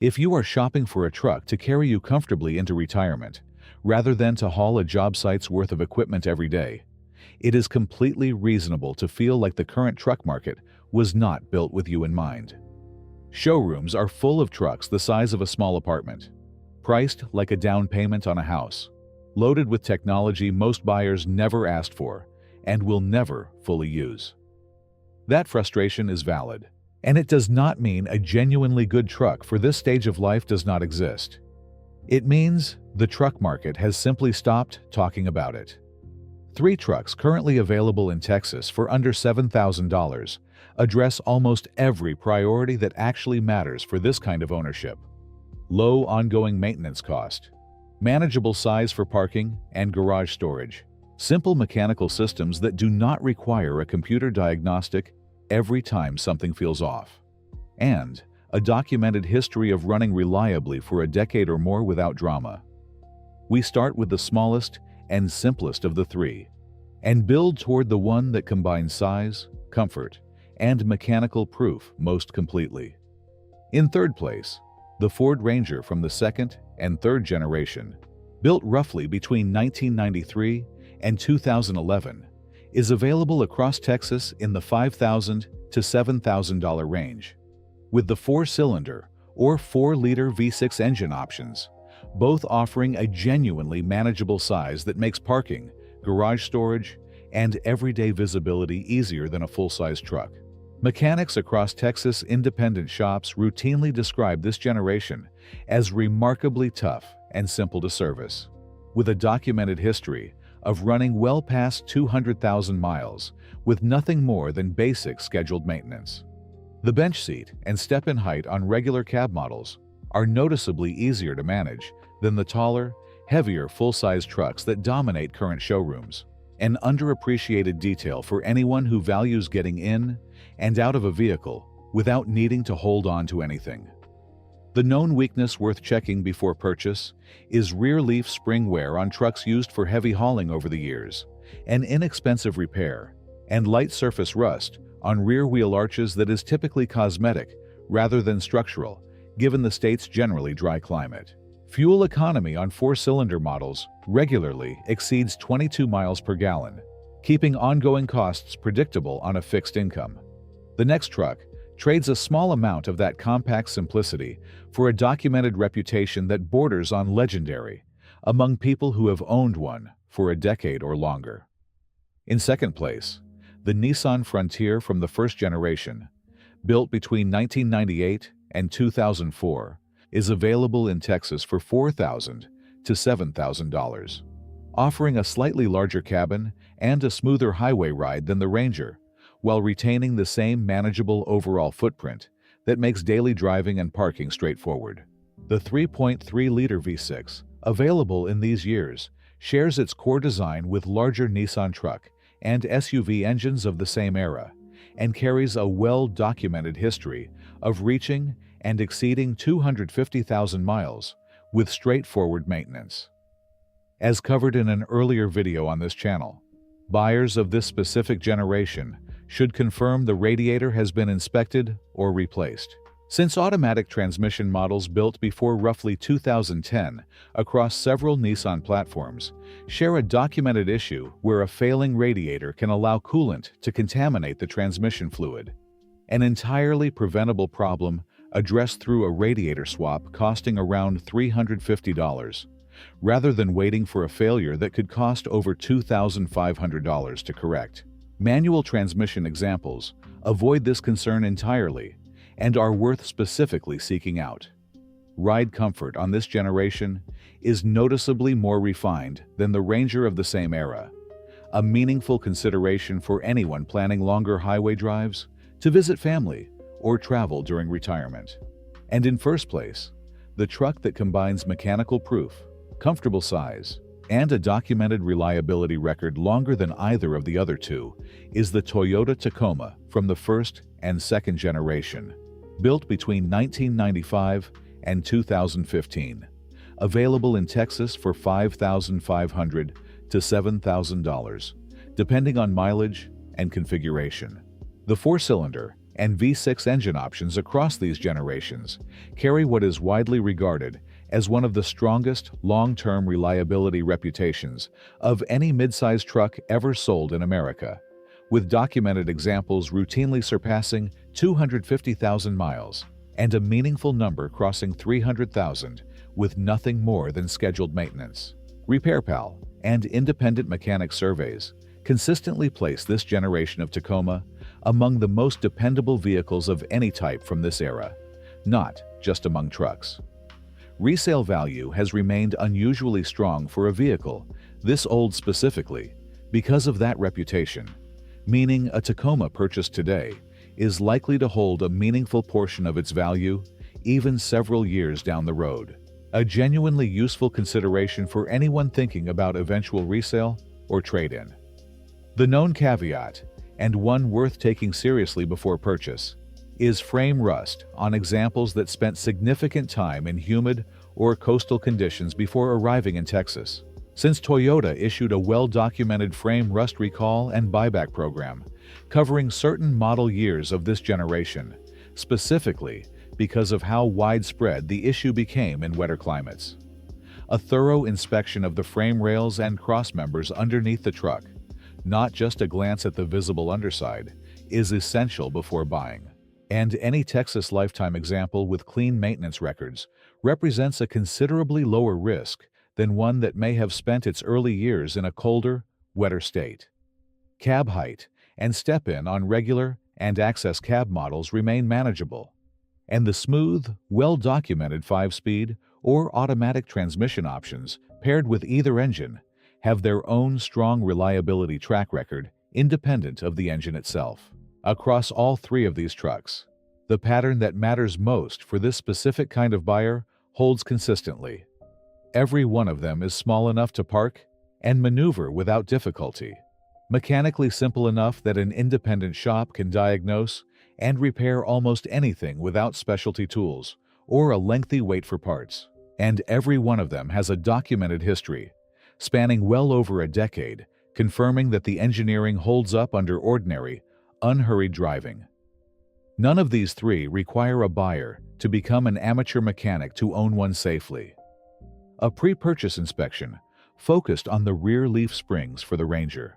If you are shopping for a truck to carry you comfortably into retirement, rather than to haul a job site's worth of equipment every day, it is completely reasonable to feel like the current truck market was not built with you in mind. Showrooms are full of trucks the size of a small apartment, priced like a down payment on a house, loaded with technology most buyers never asked for and will never fully use. That frustration is valid, and it does not mean a genuinely good truck for this stage of life does not exist. It means the truck market has simply stopped talking about it. 3 trucks currently available in Texas for under $7,000 address almost every priority that actually matters for this kind of ownership. Low ongoing maintenance cost, manageable size for parking and garage storage, simple mechanical systems that do not require a computer diagnostic every time something feels off, and a documented history of running reliably for a decade or more without drama. We start with the smallest and simplest of the 3, and build toward the one that combines size, comfort, and mechanical proof most completely. In third place, the Ford Ranger from the 2nd and 3rd generation, built roughly between 1993 and 2011, is available across Texas in the $5,000 to $7,000 range, with the 4-cylinder or 4-liter V6 engine options, both offering a genuinely manageable size that makes parking, garage storage, and everyday visibility easier than a full-size truck. Mechanics across Texas independent shops routinely describe this generation as remarkably tough and simple to service, with a documented history of running well past 200,000 miles with nothing more than basic scheduled maintenance. The bench seat and step-in height on regular cab models are noticeably easier to manage than the taller, heavier full-size trucks that dominate current showrooms, an underappreciated detail for anyone who values getting in and out of a vehicle without needing to hold on to anything. The known weakness worth checking before purchase is rear leaf spring wear on trucks used for heavy hauling over the years, an inexpensive repair, and light surface rust on rear wheel arches that is typically cosmetic rather than structural, given the state's generally dry climate. Fuel economy on 4-cylinder models regularly exceeds 22 miles per gallon, keeping ongoing costs predictable on a fixed income. The next truck trades a small amount of that compact simplicity for a documented reputation that borders on legendary among people who have owned one for a decade or longer. In second place, the Nissan Frontier from the 1st generation, built between 1998 and 2004, is available in Texas for $4,000 to $7,000, offering a slightly larger cabin and a smoother highway ride than the Ranger, while retaining the same manageable overall footprint that makes daily driving and parking straightforward. The 3.3-liter V6, available in these years, shares its core design with larger Nissan truck and SUV engines of the same era, and carries a well-documented history of reaching and exceeding 250,000 miles with straightforward maintenance. As covered in an earlier video on this channel, buyers of this specific generation should confirm the radiator has been inspected or replaced. Since automatic transmission models built before roughly 2010 across several Nissan platforms share a documented issue where a failing radiator can allow coolant to contaminate the transmission fluid, an entirely preventable problem addressed through a radiator swap costing around $350, rather than waiting for a failure that could cost over $2,500 to correct. Manual transmission examples avoid this concern entirely and are worth specifically seeking out. Ride comfort on this generation is noticeably more refined than the Ranger of the same era, a meaningful consideration for anyone planning longer highway drives, to visit family, or travel during retirement. And in first place, the truck that combines mechanical proof, comfortable size, and a documented reliability record longer than either of the other two is the Toyota Tacoma from the 1st and 2nd generation, built between 1995 and 2015, available in Texas for $5,500 to $7,000, depending on mileage and configuration. The 4-cylinder and V6 engine options across these generations carry what is widely regarded as one of the strongest long-term reliability reputations of any midsize truck ever sold in America, with documented examples routinely surpassing 250,000 miles and a meaningful number crossing 300,000 with nothing more than scheduled maintenance. RepairPal and independent mechanic surveys consistently place this generation of Tacoma among the most dependable vehicles of any type from this era, not just among trucks. Resale value has remained unusually strong for a vehicle this old specifically because of that reputation, meaning a Tacoma purchased today is likely to hold a meaningful portion of its value even several years down the road. A genuinely useful consideration for anyone thinking about eventual resale or trade-in. The known caveat, and one worth taking seriously before purchase, is frame rust on examples that spent significant time in humid or coastal conditions before arriving in Texas. Since Toyota issued a well-documented frame rust recall and buyback program covering certain model years of this generation, specifically because of how widespread the issue became in wetter climates. A thorough inspection of the frame rails and cross members underneath the truck, not just a glance at the visible underside, is essential before buying. And any Texas lifetime example with clean maintenance records represents a considerably lower risk than one that may have spent its early years in a colder, wetter state. Cab height and step-in on regular and access cab models remain manageable, and the smooth, well-documented 5-speed or automatic transmission options paired with either engine have their own strong reliability track record independent of the engine itself. Across all three of these trucks, the pattern that matters most for this specific kind of buyer holds consistently. Every one of them is small enough to park and maneuver without difficulty, mechanically simple enough that an independent shop can diagnose and repair almost anything without specialty tools or a lengthy wait for parts. And every one of them has a documented history, spanning well over a decade, confirming that the engineering holds up under ordinary, unhurried driving. None of these three require a buyer to become an amateur mechanic to own one safely. A pre-purchase inspection focused on the rear leaf springs for the Ranger,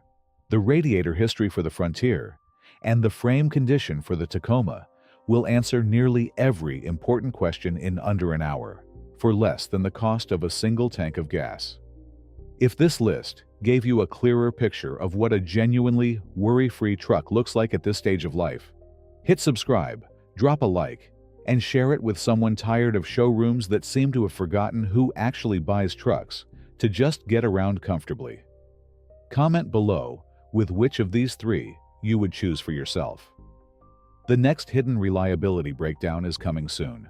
the radiator history for the Frontier, and the frame condition for the Tacoma will answer nearly every important question in under an hour, for less than the cost of a single tank of gas. If this list gave you a clearer picture of what a genuinely worry-free truck looks like at this stage of life, hit subscribe, drop a like, and share it with someone tired of showrooms that seem to have forgotten who actually buys trucks to just get around comfortably. Comment below with which of these three you would choose for yourself. The next hidden reliability breakdown is coming soon.